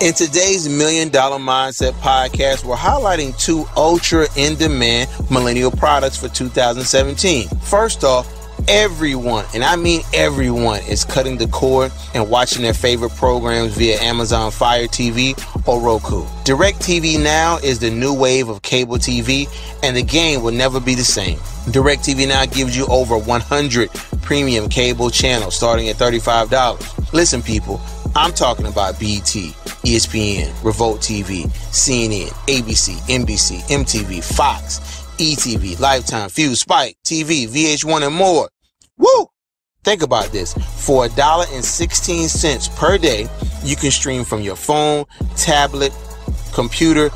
In today's $1 Million Mindset podcast, we're highlighting 2 ultra in-demand millennial products for 2017. First off, everyone, and I mean everyone, is cutting the cord and watching their favorite programs via Amazon Fire TV or Roku. DirecTV Now is the new wave of cable TV, and the game will never be the same. DirecTV Now gives you over 100 premium cable channels starting at $35. Listen, people, I'm talking about BT, ESPN, Revolt TV, CNN, ABC, NBC, MTV, Fox, ETV, Lifetime, Fuse, Spike, TV, VH1, and more. Woo! Think about this. For $1.16 per day, you can stream from your phone, tablet, computer,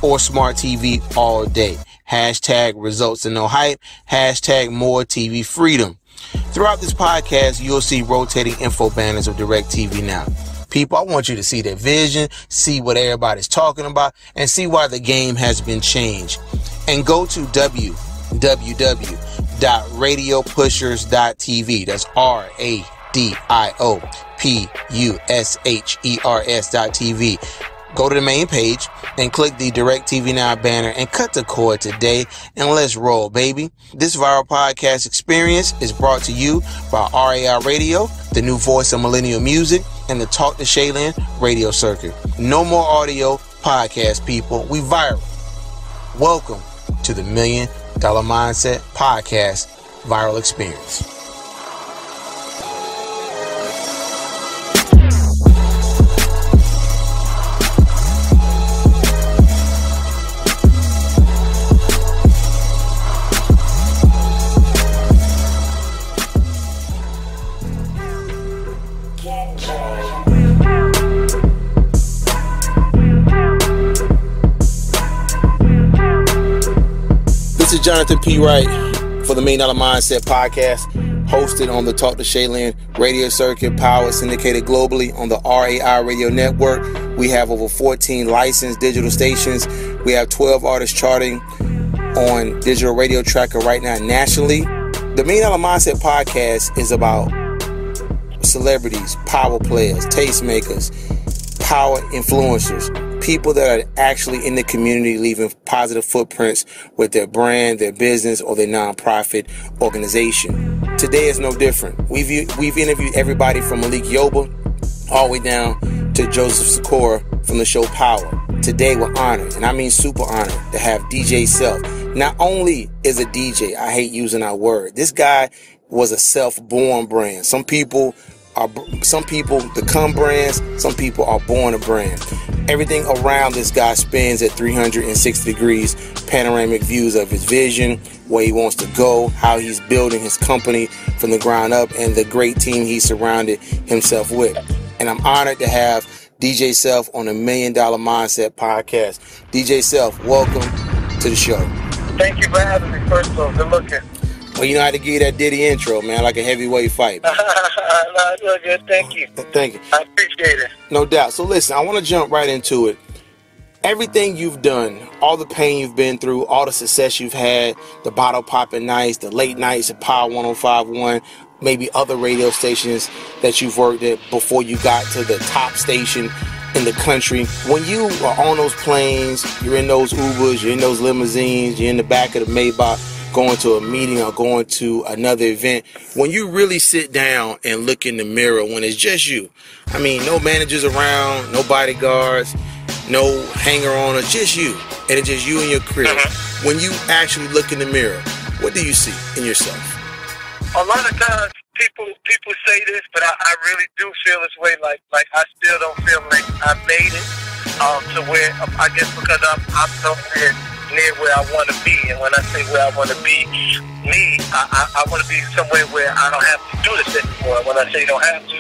or smart TV all day. Hashtag results and no hype. Hashtag more TV freedom. Throughout this podcast, you'll see rotating info banners of DirecTV Now. People, I want you to see their vision, see what everybody's talking about, and see why the game has been changed. And go to www.radiopushers.tv. That's RADIOPUSHERS.TV. Go to the main page and click the DirecTV Now banner and cut the cord today, and let's roll, baby. This viral podcast experience is brought to you by RAI Radio, the new voice of millennial music, and the Talk to Shaylin radio circuit. No more audio podcast, people. We viral. Welcome to the $1 Million Mindset podcast viral experience. This is Jonathan P-Wright for the $1 Million Mindset podcast, hosted on the Talk to Shaylin radio circuit, powered, syndicated globally on the RAI Radio Network. We have over 14 licensed digital stations. We have 12 artists charting on Digital Radio Tracker right now nationally. The $1 Million Mindset podcast is about celebrities, power players, tastemakers, power influencers, people that are actually in the community leaving positive footprints with their brand, their business, or their nonprofit organization. Today is no different. We've interviewed everybody from Malik Yoba all the way down to Joseph Sikora from the show Power. Today we're honored, and I mean super honored, to have Djself. Not only is a DJ, I hate using that word, this guy was a self-born brand. Some people become brands, some people are born a brand. Everything around this guy spins at 360 degrees, panoramic views of his vision, where he wants to go, how he's building his company from the ground up, and the great team he surrounded himself with. And I'm honored to have Djself on the $1 Million Mindset podcast. Djself, welcome to the show. Thank you for having me, first of all. Good looking. Well, you know how to give that Diddy intro, man, like a heavyweight fight. No, you're good. Thank you. Thank you. I appreciate it. No doubt. So listen, I want to jump right into it. Everything you've done, all the pain you've been through, all the success you've had, the bottle popping nights, the late nights at Power 105.1, maybe other radio stations that you've worked at before you got to the top station in the country. When you are on those planes, you're in those Ubers, you're in those limousines, you're in the back of the Maybach, going to a meeting or going to another event, when you really sit down and look in the mirror, when it's just you, I mean, no managers around, no bodyguards, no hanger-oners, just you, and it's just you and your crib. When you actually look in the mirror, what do you see in yourself? A lot of times people say this, but I really do feel this way. Like I still don't feel like I made it to where, I guess because I'm somewhere near where I want to be. And when I say where I want to be, I want to be somewhere where I don't have to do this anymore. When I say don't have to,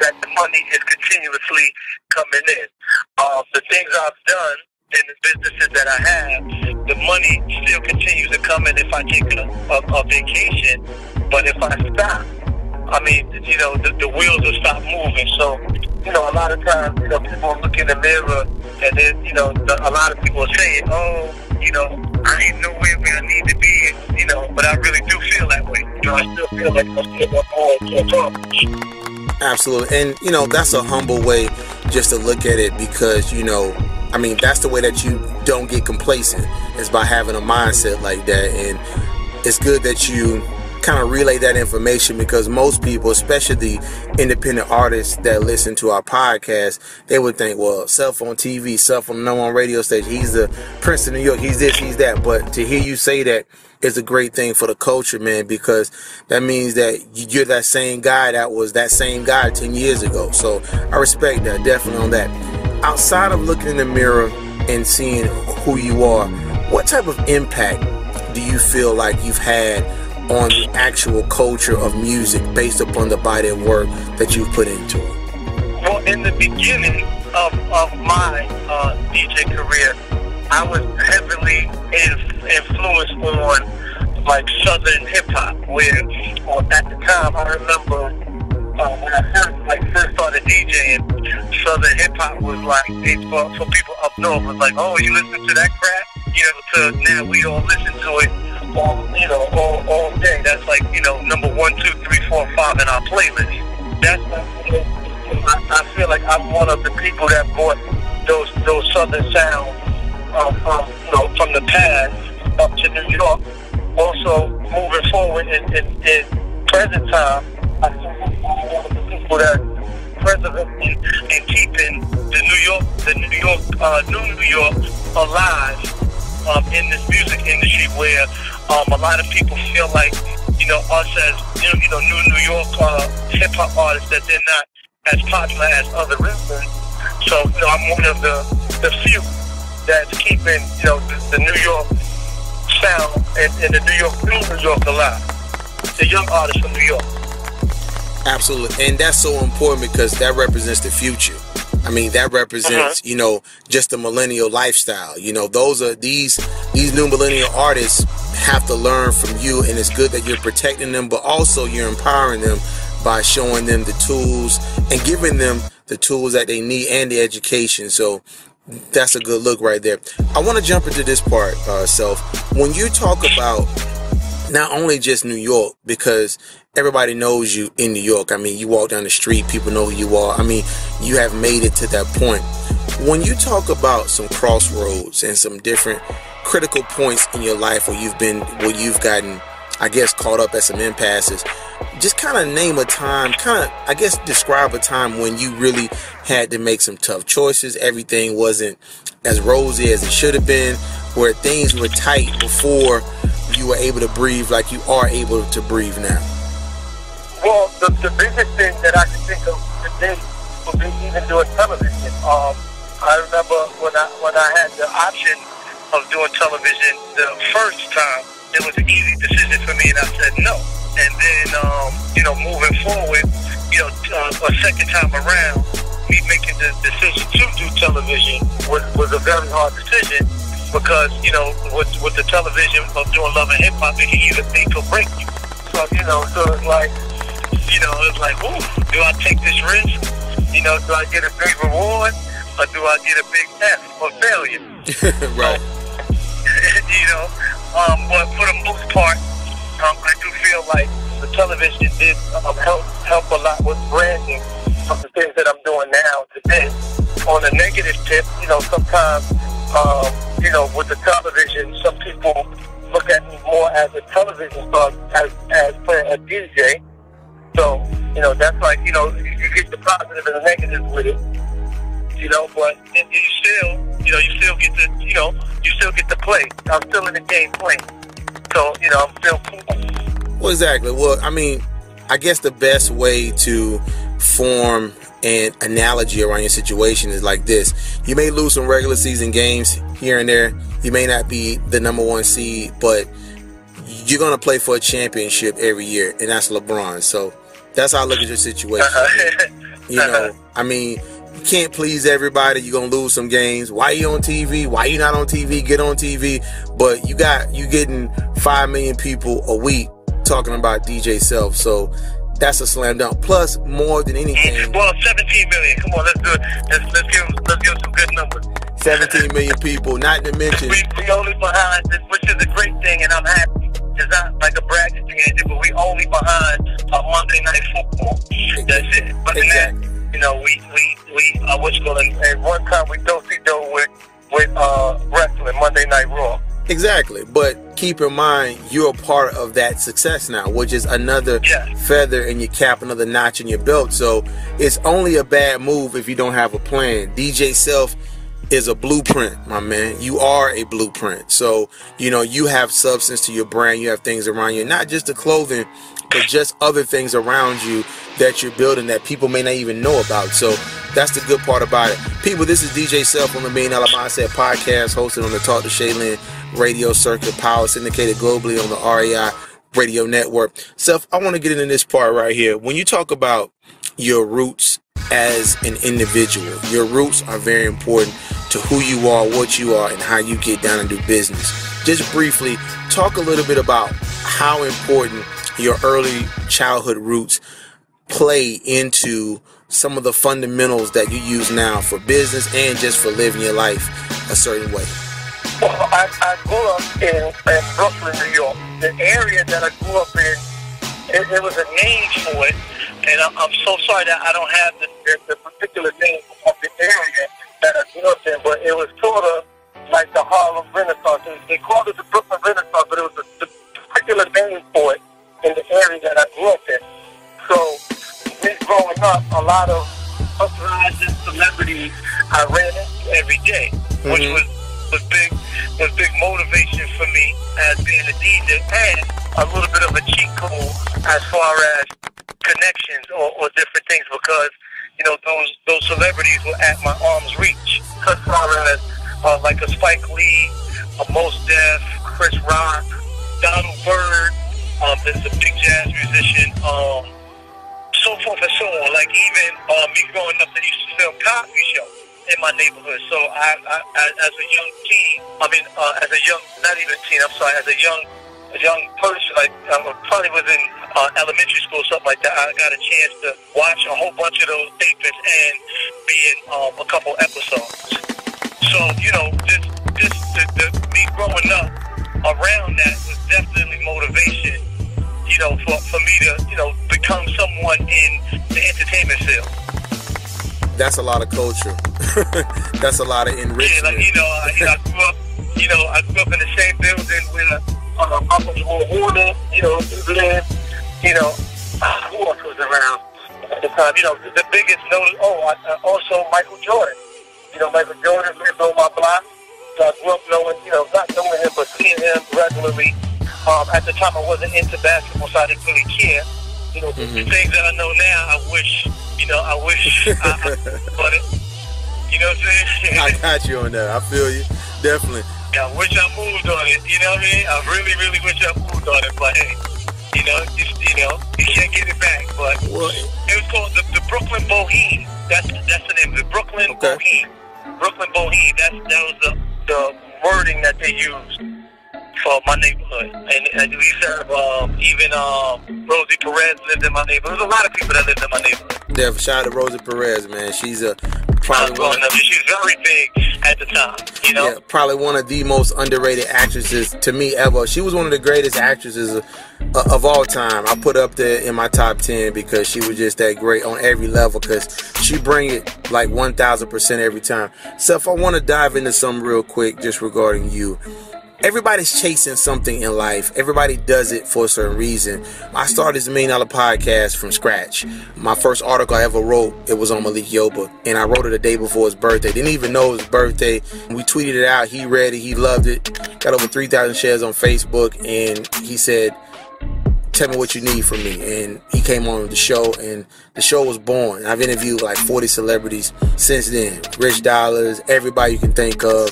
that the money is continuously coming in. The things I've done in the businesses that I have, the money still continues to come in if I take a vacation. But if I stop, I mean, the wheels will stop moving. So, a lot of times, people look in the mirror and then, a lot of people say, oh, I ain't nowhere where I need to be, but I really do feel that way. I still feel like I'm still going to talk. Absolutely. And, that's a humble way just to look at it because, you know, I mean, that's the way that you don't get complacent, is by having a mindset like that. And it's good that you kind of relay that information, because most people, especially the independent artists that listen to our podcast, they would think, well, Self on TV, Self on the #1 radio station, he's the Prince of New York, he's this, he's that. But to hear you say that is a great thing for the culture, man, because that means that you're that same guy that was that same guy 10 years ago. So I respect that, definitely on that. Outside of looking in the mirror and seeing who you are, what type of impact do you feel like you've had on the actual culture of music based upon the body of work that you've put into it? Well, in the beginning of my DJ career, I was heavily influenced on like Southern hip hop, where at the time I remember when I first started DJing, Southern hip hop was like, for people up north was like, oh, you listen to that crap? You know, to now we all listen to it all day. That's like, you know, number 1, 2, 3, 4, 5 in our playlist. That's I feel like I'm one of the people that brought those Southern sounds from the past up to New York. Also, moving forward in present time, I feel like I'm one of the people that preserving and keeping the New York alive in this music industry, where a lot of people feel like, you know, us as New York hip hop artists, that they're not as popular as other rappers. So, you know, I'm one of the few that's keeping, you know, the New York sound and the New York alive. The young artists from New York. Absolutely, and that's so important because that represents the future. I mean, that represents, you know, just the millennial lifestyle. You know, those are these new millennial artists have to learn from you, and it's good that you're protecting them, but also you're empowering them by showing them the tools and giving them the tools that they need and the education. So that's a good look right there. I want to jump into this part, Self. When you talk about not only just New York, because everybody knows you in New York. I mean, you walk down the street, people know who you are. I mean, you have made it to that point. When you talk about some crossroads and some different critical points in your life where you've gotten, I guess, caught up at some impasses, just kind of name a time, describe a time when you really had to make some tough choices. Everything wasn't as rosy as it should have been, where things were tight before you were able to breathe like you are able to breathe now. Well, the biggest thing that I can think of today would be even doing television. I remember when I had the option of doing television the first time, it was an easy decision for me, and I said no. And then, you know, moving forward, you know, a second time around, me making the decision to do television was a very hard decision, because, you know, with the television of doing Love and Hip Hop, it can either make or break you. So, you know, it's like, ooh, do I take this risk? You know, do I get a big reward, or do I get a big F for failure? Right. You know, but for the most part, I do feel like the television did help a lot with branding of the things that I'm doing now today. On a negative tip, you know, sometimes, you know, with the television, some people look at me more as a television star as playing a DJ. So, you know, that's like, you know, you get the positive and the negative with it, you know, but you still get to play. I'm still in the game playing. So, you know, I'm still cool. Well, exactly. Well, I mean, I guess the best way to form an analogy around your situation is like this. You may lose some regular season games here and there. You may not be the #1 seed, but you're going to play for a championship every year, and that's LeBron. So that's how I look at your situation. You know, I mean, you can't please everybody. You're going to lose some games. Why are you on TV? Why are you not on TV? Get on TV. But you getting 5 million people a week talking about Djself. So that's a slam dunk. Plus, more than anything. Well, 17 million. Come on, let's do it. Let's give some good numbers. 17 million people, not to mention. We only behind, which is a great thing, and I'm happy. It's not like a bragging thing, but we only behind Monday Night Football. That's it. But exactly. you know, we what's going on? And one time we do-si-do with wrestling, Monday Night Raw. Exactly, but keep in mind you're a part of that success now, which is another feather in your cap, another notch in your belt. So it's only a bad move if you don't have a plan. Djself is a blueprint, my man. You are a blueprint. So, you know, you have substance to your brand. You have things around you, not just the clothing, but just other things around you that you're building that people may not even know about. So that's the good part about it. People, this is Djself on the Million Dollar Mindset Podcast, hosted on the Talk to Shaylin radio circuit, power syndicated globally on the RAI radio network. Self, I want to get into this part right here. When you talk about your roots as an individual, your roots are very important to who you are, what you are, and how you get down and do business. Just briefly, talk a little bit about how important your early childhood roots play into some of the fundamentals that you use now for business and just for living your life a certain way. Well, I grew up in Brooklyn, New York. The area that I grew up in, it was a name for it, and I'm so sorry that I don't have the particular name of the area that I grew up in, but it was sort of like the Harlem Renaissance. They called it the Brooklyn Renaissance, but it was the particular name for it in the area that I grew up in. So, me growing up, a lot of uprise and celebrities I ran into every day, which was big motivation for me as being a DJ, and a little bit of a cheat code as far as connections or different things, because you know those celebrities were at my arm's reach. As far as like a Spike Lee, a Mos Def, Chris Rock, Donald Byrd, there's a big jazz musician, so forth and so on. Like even me growing up, they used to film Cosby Show in my neighborhood. So I as a young teen, as a young, not even teen, I'm sorry, as a young person, like I probably was in elementary school, something like that, I got a chance to watch a whole bunch of those tapes and be in a couple episodes. So, you know, me growing up around that was definitely motivation, you know, for me to, you know, become someone in the entertainment field. That's a lot of culture. That's a lot of enrichment. Yeah, like, I grew up in the same building with Uncle Warner, you know, lived, you know, who else was around at the time? You know, the biggest notice, also Michael Jordan. You know, Michael Jordan lived on my block. So I grew up knowing, you know, not knowing him, but seeing him regularly. At the time I wasn't into basketball, so I didn't really care. You know, the things that I know now, I wish I but it, you know what I'm saying? I got you on that. I feel you. Definitely. Yeah, I wish I moved on it. You know what I mean? I really, really wish I moved on it. But hey, you can't get it back. But it was called the Brooklyn Boheme. That's the name of it. Brooklyn Boheme. Brooklyn Boheme. That was the wording that they used for my neighborhood. And we serve even Rosie Perez lived in my neighborhood. There's a lot of people that lived in my neighborhood. Yeah, shout out to Rosie Perez, man. She's she's very big at the time, you know? Yeah, probably one of the most underrated actresses to me ever. She was one of the greatest actresses of all time. I put up there in my top 10 because she was just that great on every level, because she bring it like 1,000% every time. Self, I want to dive into something real quick just regarding you. Everybody's chasing something in life. Everybody does it for a certain reason. I started this $1 Million Podcast from scratch. My first article I ever wrote, it was on Malik Yoba, and I wrote it a day before his birthday. Didn't even know it was his birthday. We tweeted it out. He read it. He loved it. Got over 3,000 shares on Facebook, and he said, "Tell me what you need from me." And he came on the show, and the show was born. I've interviewed like 40 celebrities since then. Rich Dollars, everybody you can think of,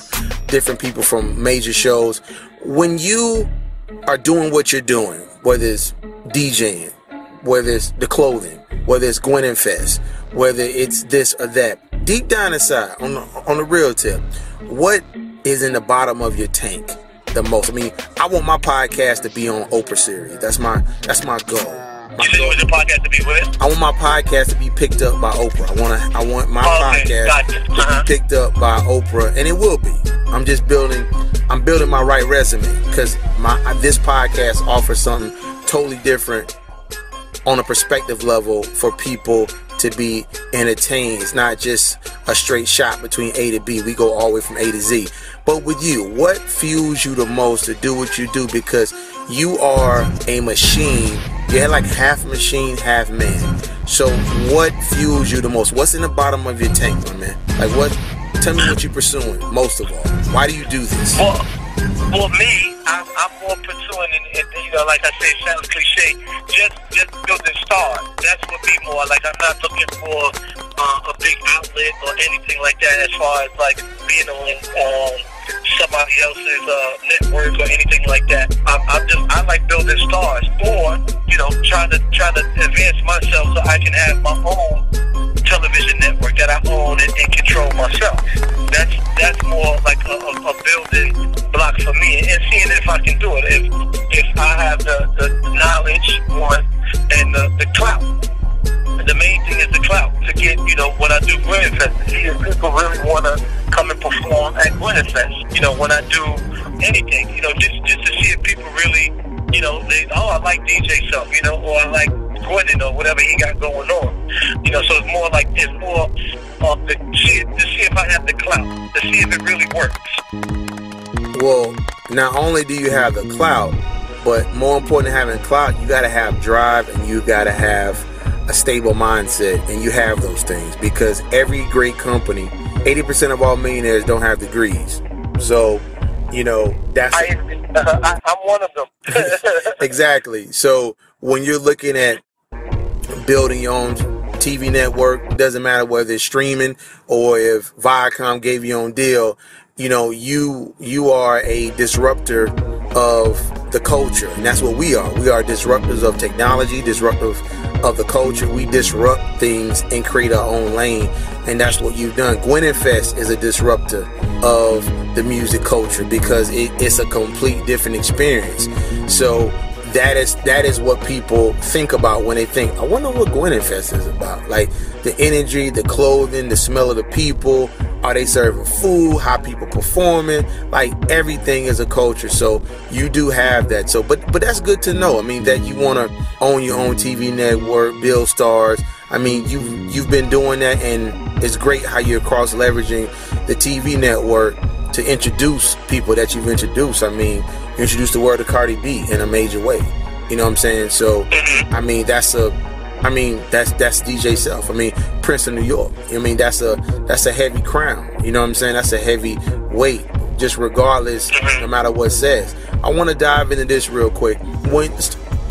different people from major shows. When you are doing what you're doing, whether it's DJing, whether it's the clothing, whether it's Gwen and Fest, whether it's this or that, deep down inside, on the real tip, what is in the bottom of your tank the most? I mean, I want my podcast to be on Oprah series. That's my goal. You said you want your podcast to be with? I want my podcast to be picked up by Oprah. I want my podcast to be picked up by Oprah, and it will be. I'm building my right resume, because this podcast offers something totally different on a perspective level for people to be entertained. It's not just a straight shot between A to B. We go all the way from A to Z. But with you, what fuels you the most to do what you do? Because you are a machine. You're like half machine, half man. So what fuels you the most? What's in the bottom of your tank, my man? Like what? Tell me what you're pursuing most of all. Why do you do this? Well, me, I'm more pursuing, and like I said, it sounds cliche, just building stars. That's what me more. Like, I'm not looking for a big outlet or anything like that as far as, like, being on somebody else's network or anything like that. I like building stars, or, trying to advance myself so I can have my own television network that I own and control myself. That's more like a building block for me, and seeing if I can do it. If I have the knowledge, and the clout. The main thing is the clout to get, when I do Gwinnett Fest, to see if people really want to come and perform at Gwinnett Fest. When I do anything, just to see if people really, I like Djself, or I like Gwinnett or whatever he got going on. So it's more like, to see if I have the clout, to see if it really works. Well, not only do you have the clout, but more important than having clout, you got to have drive and you got to have a stable mindset, and you have those things, because every great company, 80% of all millionaires don't have degrees. So, that's... I'm one of them. Exactly. So when you're looking at building your own TV network, it doesn't matter whether it's streaming or if Viacom gave you your own deal, you are a disruptor of the culture, and that's what we are. We are disruptors of technology, disruptors of the culture. We disrupt things and create our own lane, and that's what you've done. Gwinnett Fest is a disruptor of the music culture because it's a complete different experience. So that is what people think about when they think, I wonder what Gwinnett Fest is about. Like the energy, the clothing, the smell of the people. Are they serving food? How people performing? Like everything is a culture. So you do have that. So, but that's good to know. I mean, that you want to own your own TV network, build stars. I mean, you've been doing that, and it's great how you're cross leveraging the TV network to introduce people that you've introduced. I mean, you introduced the word of Cardi B in a major way. You know what I'm saying? So, I mean, that's Djself. I mean, Prince of New York. I mean, that's a heavy crown. You know what I'm saying? That's a heavy weight, just regardless, no matter what it says. I want to dive into this real quick.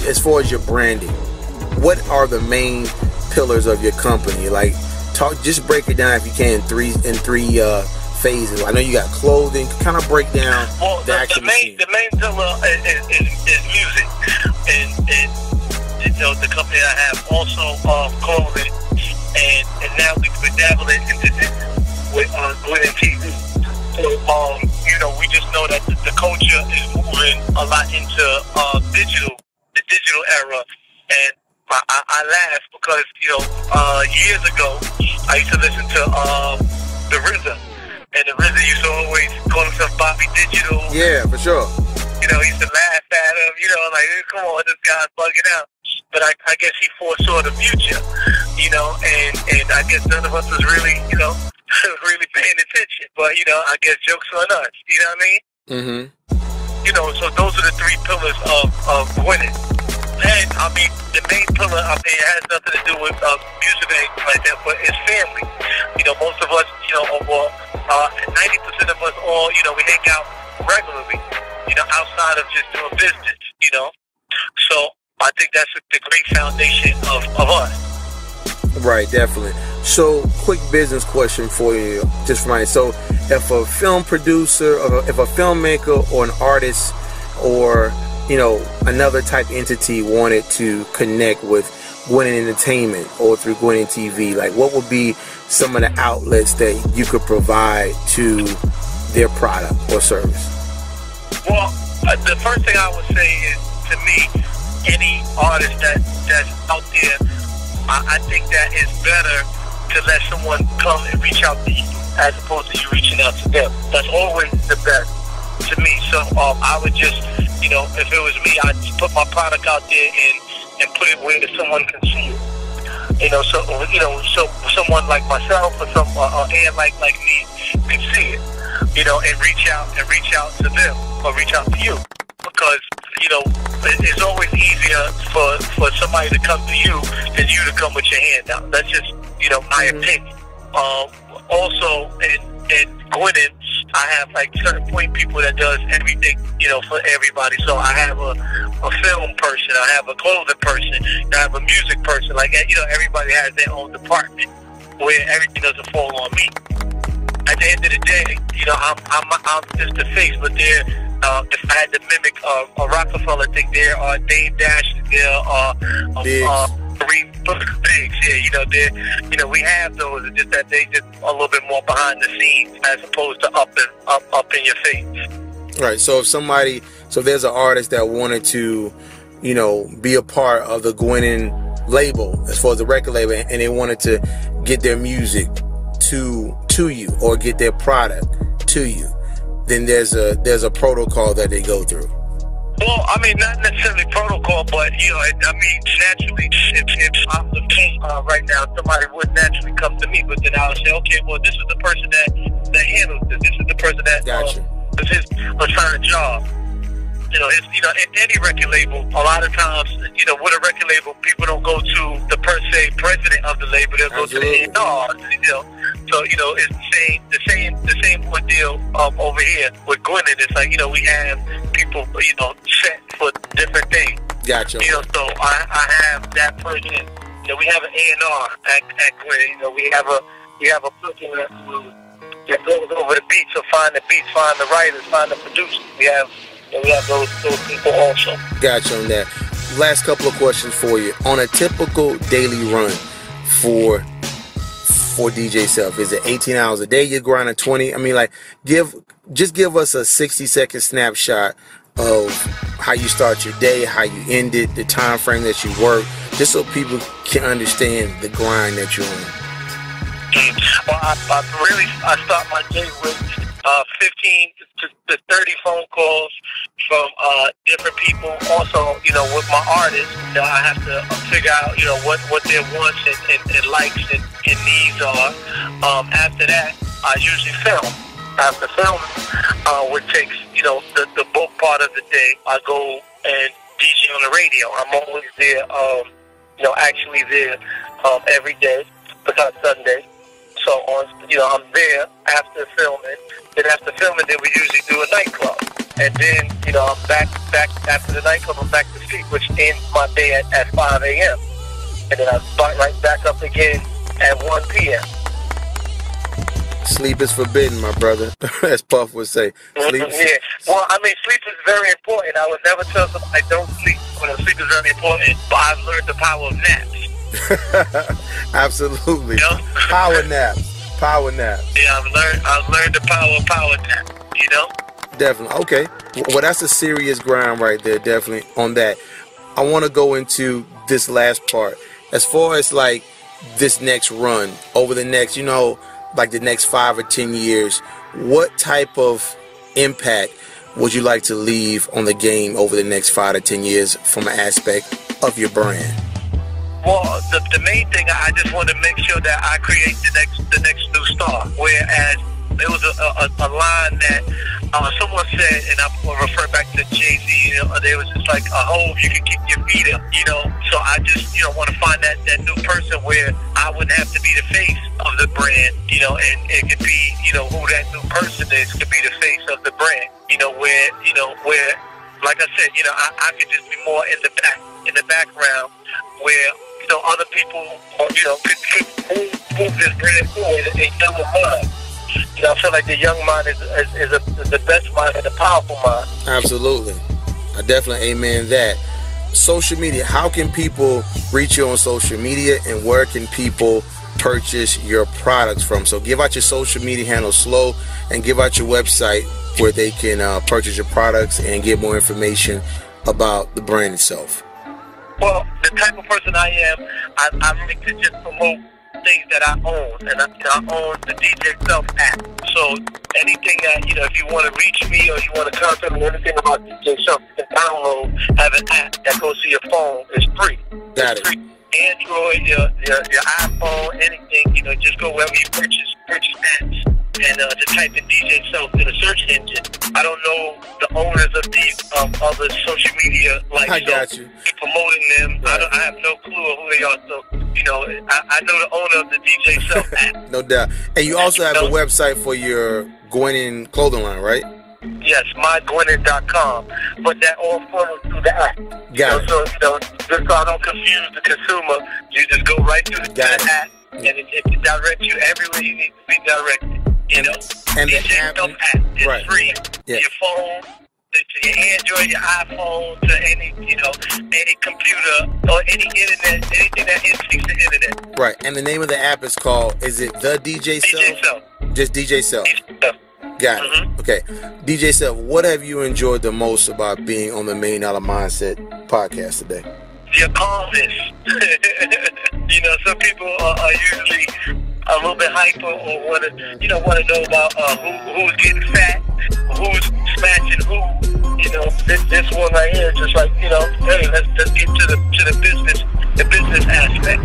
As far as your branding, what are the main pillars of your company? Like, just break it down if you can in three phases. I know you got clothing. Kind of break down the main pillar is music, and the company I have also clothing, and now we're dabbling into this with Gwinnett TV. So we just know that the culture is moving a lot into the digital era, and I laugh because years ago I used to listen to the RZA, and the RZA used to always call himself Bobby Digital. Yeah, for sure. He used to laugh at him, like, come on, this guy's bugging out. But I guess he foresaw the future, and I guess none of us was really, really paying attention. But, I guess jokes on us, you know what I mean? Mm-hmm. So those are the three pillars of winning. And, I mean, the main pillar, it has nothing to do with music or anything like that, but it's family. Most of us, 90% of us all, we hang out regularly, outside of just doing business, So I think that's the great foundation of us. Right, definitely. So, quick business question for you, just for mine. So, if a film producer, or if a filmmaker, or an artist, or another type entity wanted to connect with Gwinnett Entertainment or through Gwinnett TV, like what would be some of the outlets that you could provide to their product or service? Well, the first thing I would say is, to me, any artist that's out there, I think that it's better to let someone come and reach out to you as opposed to you reaching out to them. That's always the best to me. So I would just, if it was me, I'd put my product out there and put it where someone can see it. So someone like myself or some and like me can see it, and reach out to them or reach out to you, because it's always easier for somebody to come to you than you to come with your hand out. That's just my opinion. Also, in Gwinnett, I have like certain point people that does everything, for everybody. So I have a film person, I have a clothing person, I have a music person. Like, everybody has their own department where everything doesn't fall on me. At the end of the day, I'm just the face, but there, if I had to mimic a Rockefeller thing, there are Dave Dash, there are Biggs, yeah, we have those. It's just that they just a little bit more behind the scenes as opposed to up in your face. Right. So if there's an artist that wanted to, be a part of the Gwinnett label, as far as the record label, and they wanted to get their music to you or get their product to you, then there's a protocol that they go through. Well, I mean, not necessarily protocol, but, naturally, if I'm the king right now, somebody would naturally come to me, but then I would say, okay, well, this is the person that handles this. This is the person that does his assigned job. In any record label, a lot of times, with a record label, people don't go to the per se president of the label, they'll go to the A&R, So, it's the same ordeal over here with Gwinnett. It's like, we have people, set for different things. Gotcha. So I have that person. We have an A&R at Gwinnett. We have a person that goes over the beats, so find the beats, find the writers, find the producers. We have those people also. Gotcha on that. Last couple of questions for you. On a typical daily run for Djself, is it 18 hours a day you're grinding, 20? I mean, give us a 60-second snapshot of how you start your day, how you end it, the time frame that you work, just so people can understand the grind that you're on. Well, I start my day with 15 to 30 phone calls from different people. Also, with my artists, I have to figure out, what their wants and likes and needs are. After that, I usually film. After filming, which takes, the bulk part of the day, I go and DJ on the radio. I'm always there, actually there every day, besides Sunday. So I'm there after filming. Then after filming, then we usually do a nightclub. And then, I'm back after the nightclub, I'm back to sleep, which ends my day at 5 a.m. And then I start right back up again at 1 p.m. Sleep is forbidden, my brother, as Puff would say. Sleep. Yeah. Well, I mean, sleep is very important. I would never tell somebody I don't sleep. When sleep is very important, but I've learned the power of naps. Absolutely. Power naps. Yeah, I've learned the power of power nap. Definitely. Okay. Well, that's a serious grind right there. Definitely on that. I want to go into this last part. As far as this next run over the next, the next 5 or 10 years, what type of impact would you like to leave on the game over the next 5 to 10 years from an aspect of your brand? Well, the main thing, I just want to make sure that I create the next new star. Whereas there was a line that someone said, and I'm going to refer back to Jay-Z, there was just like a hole you can keep your feet up, So I just, want to find that new person where I wouldn't have to be the face of the brand, and it could be, who that new person is could be the face of the brand, where, like I said, I could just be more in the background where, other people, could move this brand forward in younger mind. I feel like the young mind is the best mind and the powerful mind. Absolutely. I definitely amen that. Social media, how can people reach you on social media, and where can people purchase your products from? So give out your social media handle slow, and give out your website where they can purchase your products and get more information about the brand itself. Well, the type of person I am, I like to just promote things that I own, and I own the Djself app. So anything that, if you want to reach me or you want to contact me, anything about Djself, you can download, have an app that goes to your phone. It's free. Got it. Free. Android, your iPhone, anything, just go wherever you purchase apps and just type in Djself in the search engine. I don't know the owners of these other social media, I got you. Promoting them. Right. I have no clue of who they are. So, I know the owner of the Djself app. No doubt. And you also have a website for your Gwenin clothing line, right? Yes, mygwenin.com. But that all funnels through the app. Got it. So, just so I don't confuse the consumer, you just go right through the app, and it directs you everywhere you need to be directed. And the app is free to your phone, to your Android, your iPhone, to any computer or any internet, anything that speaks the internet. Right. And the name of the app is called, is it the Djself? Djself. Just Djself. Got it. Okay. Djself, what have you enjoyed the most about being on the $1 Million Mindset podcast today? Your calmness. Some people are usually a little bit hyper or want to know about who's getting fat, who's smashing who. This one right here is just like, hey, let's get to the business aspect.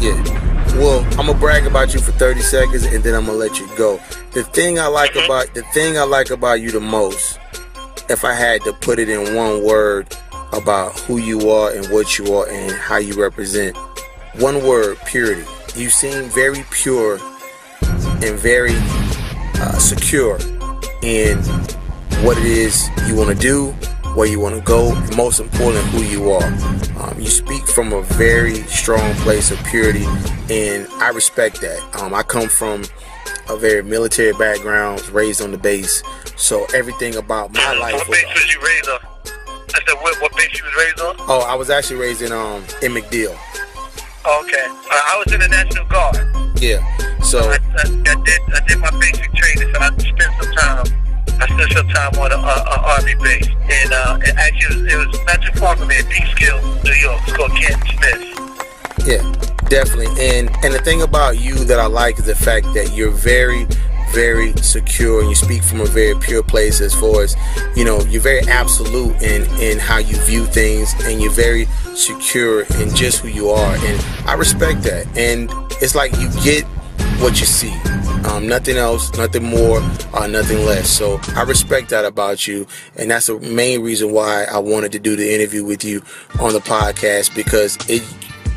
Yeah. Well, I'm gonna brag about you for 30 seconds and then I'm gonna let you go. The thing I like about you the most, if I had to put it in one word about who you are and what you are and how you represent, one word: purity. You seem very pure and very secure in what it is you want to do, where you want to go, and most important, who you are. You speak from a very strong place of purity, and I respect that. I come from a very military background, raised on the base, so everything about my life. What base was you raised on? I said, what base you was raised on? Oh, I was actually raised in McDill. Okay, I was in the National Guard. Yeah, so I did my basic training, so I spent some time on an Army base, and actually it was not too far from me in Peekskill, New York. It's called Camp Smith. Yeah, definitely. And the thing about you that I like is the fact that you're very, very secure and you speak from a very pure place as far as, you're very absolute in how you view things, and you're very secure in just who you are. And I respect that. And it's like you get what you see. Nothing else, nothing more, nothing less. So I respect that about you, and that's the main reason why I wanted to do the interview with you on the podcast,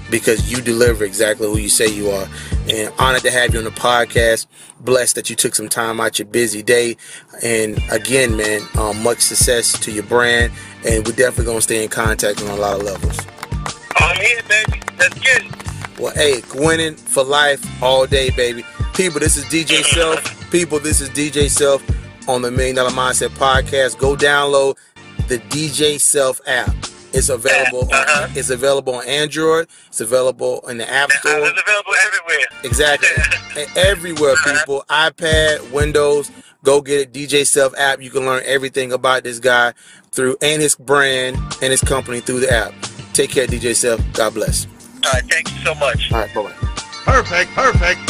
because you deliver exactly who you say you are. And honored to have you on the podcast. Blessed that you took some time out your busy day. And again, man, much success to your brand, and we're definitely gonna stay in contact on a lot of levels. I'm here, baby. Let's get it. Well, hey, winning for life all day, baby. People, this is Djself. People, this is Djself on the $1 Million Mindset podcast. Go download the Djself app. It's available. It's available on Android. It's available in the App Store. It's available everywhere. Exactly, everywhere, people. iPad, Windows. Go get it. Djself app. You can learn everything about this guy and his brand and his company through the app. Take care, Djself. God bless. All right, thank you so much. All right, bye bye. Perfect.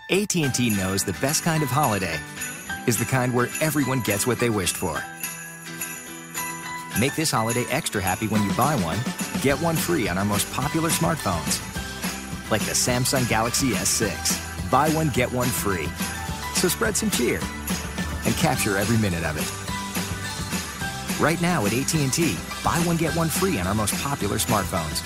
AT&T knows the best kind of holiday is the kind where everyone gets what they wished for. Make this holiday extra happy when you buy one, get one free on our most popular smartphones. Like the Samsung Galaxy S6. Buy one, get one free. So spread some cheer and capture every minute of it. Right now at AT&T, buy one, get one free on our most popular smartphones.